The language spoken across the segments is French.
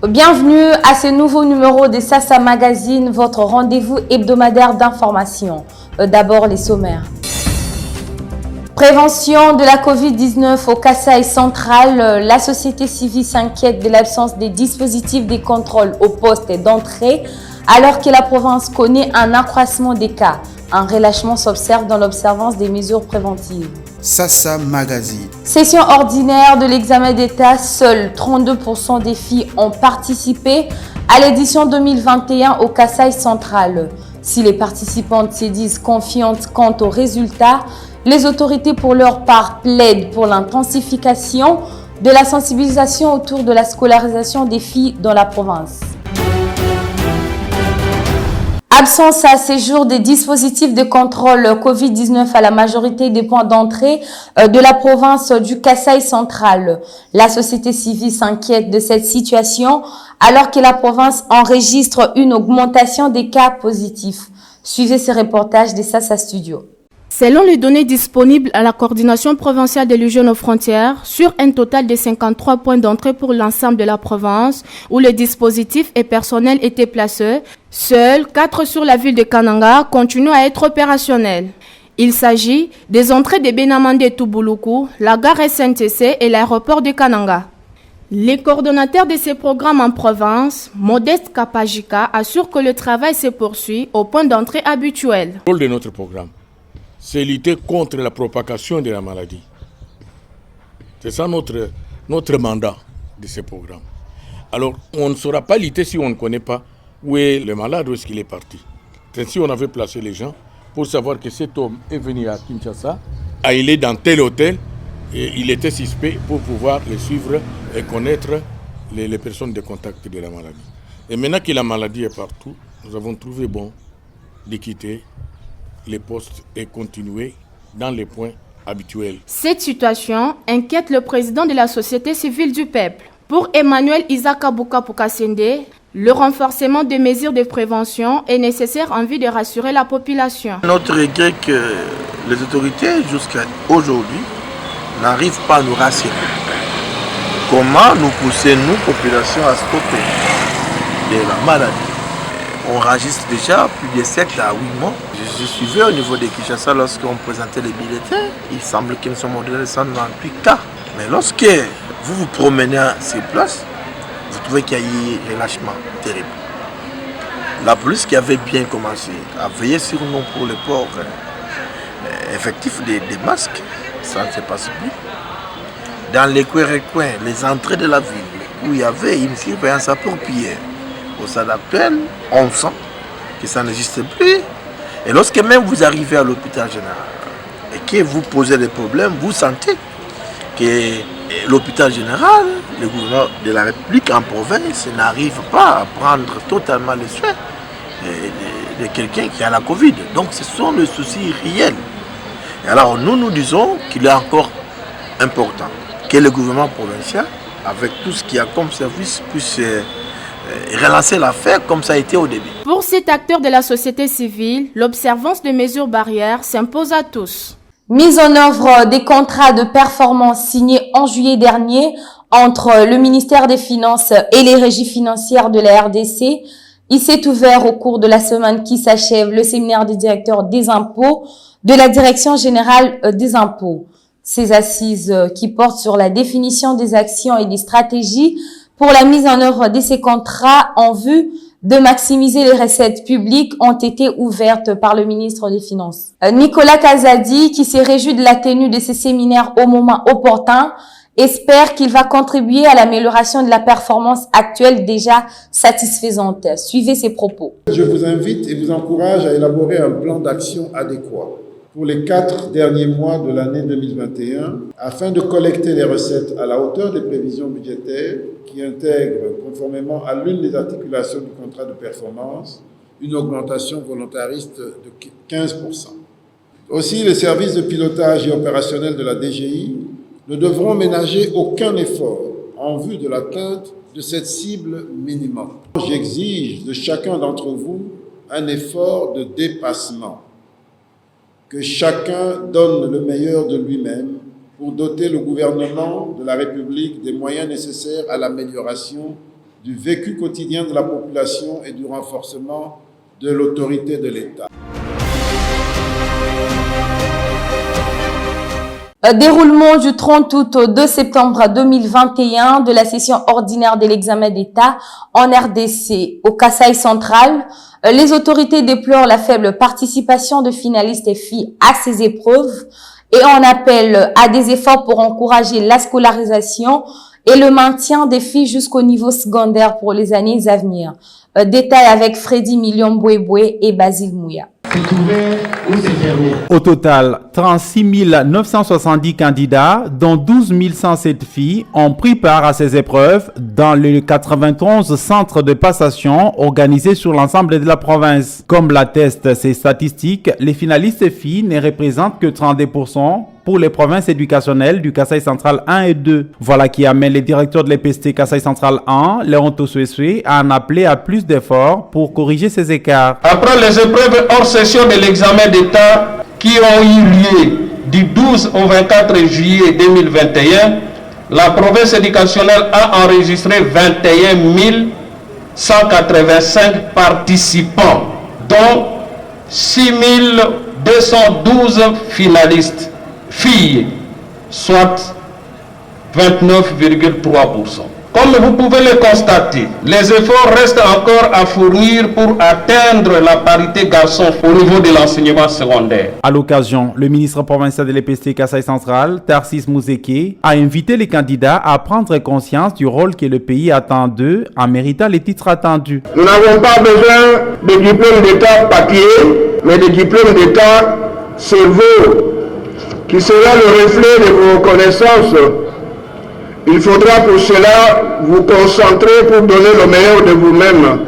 Bienvenue à ce nouveau numéro de Sassa Magazine, votre rendez-vous hebdomadaire d'information. D'abord les sommaires. Prévention de la Covid-19 au Kasaï central, la société civile s'inquiète de l'absence des dispositifs de contrôle au poste d'entrée alors que la province connaît un accroissement des cas. Un relâchement s'observe dans l'observance des mesures préventives. Sassa Magazine. Session ordinaire de l'examen d'État, seuls 32% des filles ont participé à l'édition 2021 au Kasaï central. Si les participantes se disent confiantes quant aux résultats, les autorités pour leur part plaident pour l'intensification de la sensibilisation autour de la scolarisation des filles dans la province. Absence à ce jour des dispositifs de contrôle Covid-19 à la majorité des points d'entrée de la province du Kasaï central. La société civile s'inquiète de cette situation alors que la province enregistre une augmentation des cas positifs. Suivez ce reportage de Sassa Studio. Selon les données disponibles à la coordination provinciale de l'hygiène aux frontières, sur un total de 53 points d'entrée pour l'ensemble de la province où le dispositif et personnel étaient placés, seuls 4 sur la ville de Kananga continuent à être opérationnels. Il s'agit des entrées de Benamande et Toubouloukou, la gare SNTC et l'aéroport de Kananga. Les coordonnateurs de ces programmes en province, Modeste Kapajika, assurent que le travail se poursuit au point d'entrée habituel. Le rôle de notre programme, c'est lutter contre la propagation de la maladie. C'est ça notre mandat de ce programme. Alors, on ne saura pas lutter si on ne connaît pas où est le malade, où est-ce qu'il est parti. C'est si on avait placé les gens pour savoir que cet homme est venu à Kinshasa, il est dans tel hôtel, et il était suspect pour pouvoir le suivre et connaître les personnes de contact de la maladie. Et maintenant que la maladie est partout, nous avons trouvé bon de quitter les postes et continuer dans les points habituels. Cette situation inquiète le président de la société civile du peuple. Pour Emmanuel Isaka Buka-Pukasende, le renforcement des mesures de prévention est nécessaire en vue de rassurer la population. Notre regret que les autorités jusqu'à aujourd'hui n'arrivent pas à nous rassurer. Comment nous pousser, nous, population, à stopper de la maladie? On enregistre déjà plus de 7 à 8 mois. Je suivais au niveau de Kinshasa lorsqu'on présentait les bulletins. Il semble que nous sommes au-delà de 198 cas. Mais lorsque vous vous promenez à ces places, vous trouvez qu'il y a eu un relâchement terrible. La police qui avait bien commencé à veiller sur nous pour le port effectif des masques, ça ne se passe plus. Dans les coins, les entrées de la ville, où il y avait une surveillance appropriée, au stade actuel, on sent que ça n'existe plus. Et lorsque même vous arrivez à l'hôpital général et que vous posez des problèmes, vous sentez que l'hôpital général, le gouvernement de la République en province n'arrive pas à prendre totalement les soins de quelqu'un qui a la Covid. Donc ce sont les soucis réels. Et alors nous disons qu'il est encore important que le gouvernement provincial, avec tout ce qu'il y a comme service, puisse relancer l'affaire comme ça a été au début. Pour cet acteur de la société civile, l'observance des mesures barrières s'impose à tous. Mise en œuvre des contrats de performance signés en juillet dernier entre le ministère des Finances et les régies financières de la RDC. Il s'est ouvert au cours de la semaine qui s'achève le séminaire des directeurs des impôts de la Direction générale des impôts. Ces assises qui portent sur la définition des actions et des stratégies pour la mise en œuvre de ces contrats en vue de maximiser les recettes publiques ont été ouvertes par le ministre des Finances. Nicolas Kazadi, qui s'est réjoui de la tenue de ces séminaires au moment opportun, espère qu'il va contribuer à l'amélioration de la performance actuelle déjà satisfaisante. Suivez ses propos. Je vous invite et vous encourage à élaborer un plan d'action adéquat pour les 4 derniers mois de l'année 2021 afin de collecter les recettes à la hauteur des prévisions budgétaires qui intègrent, conformément à l'une des articulations du contrat de performance, une augmentation volontariste de 15%. Aussi, les services de pilotage et opérationnel de la DGI ne devront ménager aucun effort en vue de l'atteinte de cette cible minimum. J'exige de chacun d'entre vous un effort de dépassement. Que chacun donne le meilleur de lui-même pour doter le gouvernement de la République des moyens nécessaires à l'amélioration du vécu quotidien de la population et du renforcement de l'autorité de l'État. Déroulement du 30 août au 2 septembre 2021 de la session ordinaire de l'examen d'État en RDC au Kasaï central. Les autorités déplorent la faible participation de finalistes et filles à ces épreuves et en appellent à des efforts pour encourager la scolarisation et le maintien des filles jusqu'au niveau secondaire pour les années à venir. Détail avec Freddy Million Bouéboué et Basile Mouya. Au total, 36 970 candidats, dont 12 107 filles, ont pris part à ces épreuves dans les 91 centres de passation organisés sur l'ensemble de la province. Comme l'attestent ces statistiques, les finalistes filles ne représentent que 32% pour les provinces éducationnelles du Kasaï central 1 et 2. Voilà qui amène les directeurs de l'EPST Kasaï central 1, Léon Tossuesui, à en appeler à plus d'efforts pour corriger ces écarts. Après les épreuves hors session de l'examen d'État qui ont eu lieu du 12 au 24 juillet 2021, la province éducationnelle a enregistré 21 185 participants, dont 6 212 finalistes filles, soit 29,3%. Comme vous pouvez le constater, les efforts restent encore à fournir pour atteindre la parité garçon au niveau de l'enseignement secondaire. À l'occasion, le ministre provincial de l'EPST Kasaï central, Tarsis Mouzeke, a invité les candidats à prendre conscience du rôle que le pays attend d'eux en méritant les titres attendus. Nous n'avons pas besoin de diplômes d'État papier, mais de diplômes d'État cerveau, qui sera le reflet de vos connaissances. Il faudra pour cela vous concentrer pour donner le meilleur de vous-même.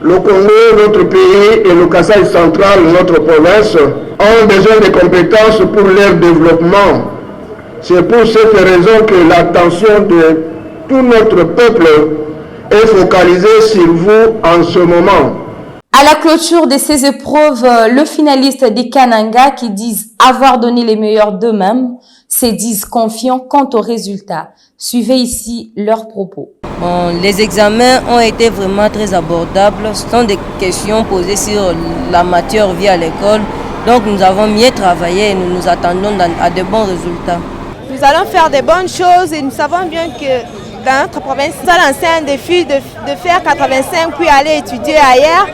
Le Congo, notre pays, et le Kasaï central, notre province, ont besoin de compétences pour leur développement. C'est pour cette raison que l'attention de tout notre peuple est focalisée sur vous en ce moment. À la clôture de ces épreuves, le finaliste des Kananga qui disent avoir donné les meilleurs d'eux-mêmes se disent confiants quant aux résultats. Suivez ici leurs propos. Bon, les examens ont été vraiment très abordables. Ce sont des questions posées sur la matière vue à l'école. Donc nous avons mieux travaillé et nous nous attendons à de bons résultats. Nous allons faire de bonnes choses et nous savons bien que dans notre province, nous allons lancer un défi de faire 85 puis aller étudier ailleurs.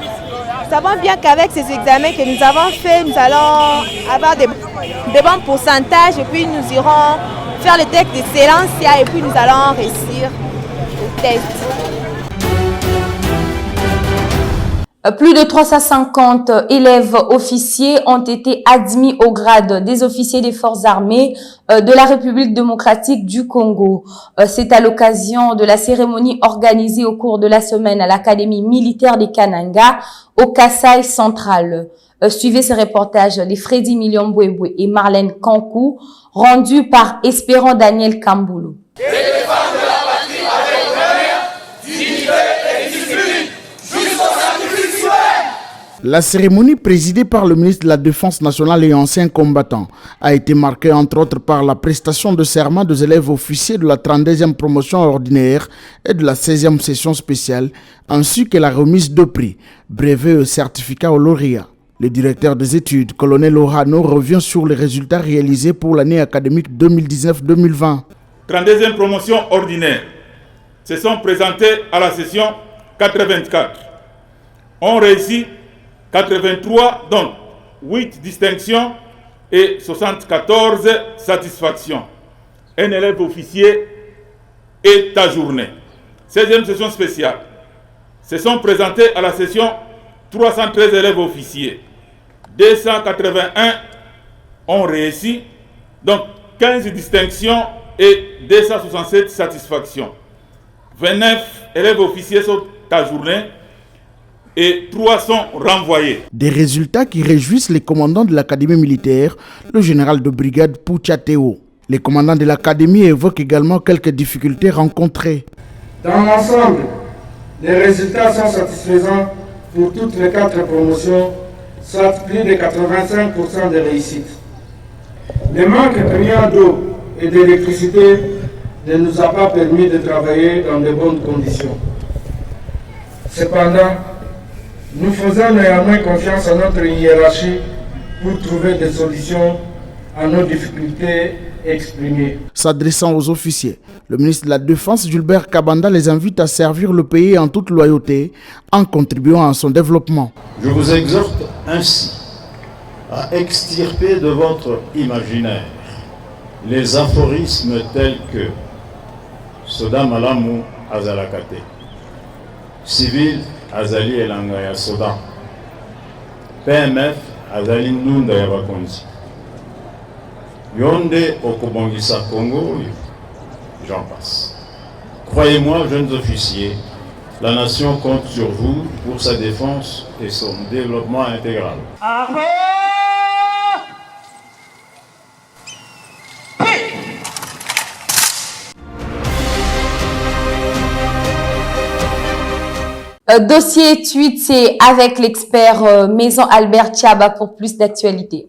Nous savons bien qu'avec ces examens que nous avons faits, nous allons avoir de bons pourcentages et puis nous irons faire le test d'excellence et puis nous allons réussir le test. Plus de 350 élèves officiers ont été admis au grade des officiers des forces armées de la République démocratique du Congo. C'est à l'occasion de la cérémonie organisée au cours de la semaine à l'Académie militaire des Kananga au Kasaï central. Suivez ce reportage de Freddy Million Bouéboué et Marlène Kankou, rendu par Espérant Daniel Kamboulou. La cérémonie présidée par le ministre de la Défense nationale et ancien combattant a été marquée entre autres par la prestation de serment des élèves officiers de la 32e promotion ordinaire et de la 16e session spéciale, ainsi que la remise de prix, brevets et certificats aux lauréats. Le directeur des études, colonel Ohano, revient sur les résultats réalisés pour l'année académique 2019-2020. 32e promotion ordinaire se sont présentés à la session 84. On réussit 83, donc 8 distinctions et 74 satisfactions. Un élève officier est ajourné. 16e session spéciale. Se sont présentés à la session 313 élèves officiers. 281 ont réussi, donc 15 distinctions et 267 satisfactions. 29 élèves officiers sont ajournés et 3 sont renvoyés. Des résultats qui réjouissent les commandants de l'académie militaire, le général de brigade Pouchateo. Les commandants de l'académie évoquent également quelques difficultés rencontrées. Dans l'ensemble, les résultats sont satisfaisants pour toutes les 4 promotions, soit plus de 85% de réussite. Le manque criant d'eau et d'électricité ne nous a pas permis de travailler dans de bonnes conditions. Cependant, nous faisons néanmoins confiance à notre hiérarchie pour trouver des solutions à nos difficultés exprimées. S'adressant aux officiers, le ministre de la Défense, Gilbert Kabanda, les invite à servir le pays en toute loyauté en contribuant à son développement. Je vous exhorte ainsi à extirper de votre imaginaire les aphorismes tels que Soda Malamu Azalakate, Civil Azali Elangaya Soda, PMF Azali Nunda Yabakonzi, Yonde Okobongisa Congo, j'en passe. Croyez-moi, jeunes officiers, la nation compte sur vous pour sa défense et son développement intégral. Dossier tweet, c'est avec l'expert Maison Albert Tchaba pour plus d'actualité.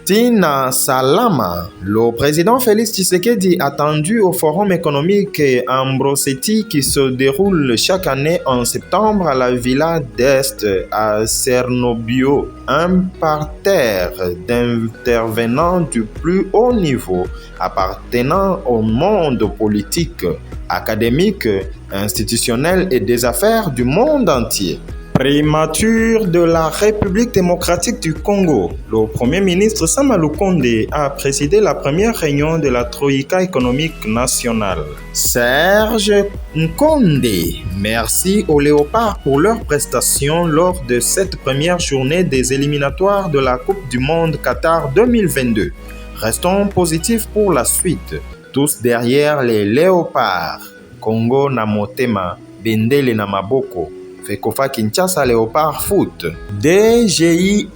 Tina Salama, le président Félix Tshisekedi attendu au forum économique Ambroseti qui se déroule chaque année en septembre à la Villa d'Est à Cernobio, un parterre d'intervenants du plus haut niveau appartenant au monde politique, académique, institutionnel et des affaires du monde entier. Primature de la République démocratique du Congo, le Premier ministre Sama Lukonde a présidé la première réunion de la Troïka économique nationale. Serge Nkonde, merci aux Léopards pour leurs prestations lors de cette première journée des éliminatoires de la Coupe du Monde Qatar 2022. Restons positifs pour la suite, tous derrière les Léopards. Congo na motema, bendele na maboko. Fekofa Kinshasa Léopard Foot. DGI-RDC,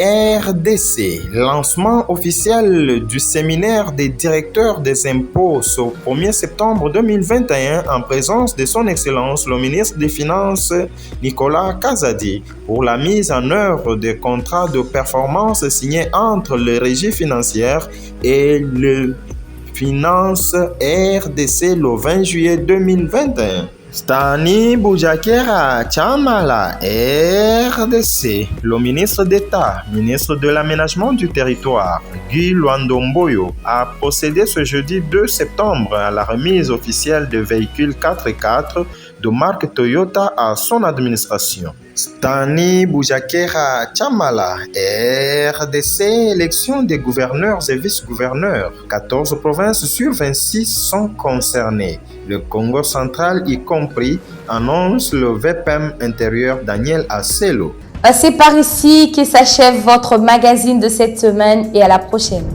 lancement officiel du séminaire des directeurs des impôts au 1er septembre 2021 en présence de son Excellence le ministre des Finances Nicolas Kazadi pour la mise en œuvre des contrats de performance signés entre les régies financières et le Finance RDC le 20 juillet 2021. Stani Boujakera Chamala, RDC, le ministre d'État, ministre de l'Aménagement du Territoire, Guy Luandomboyo, a procédé ce jeudi 2 septembre à la remise officielle de véhicules 4x4 de marque Toyota à son administration. Stani Boujakera Chamala, RDC, élection des gouverneurs et vice-gouverneurs. 14 provinces sur 26 sont concernées. Le Congo central y compris, annonce le VPM intérieur Daniel Asselo. C'est par ici que s'achève votre magazine de cette semaine et à la prochaine.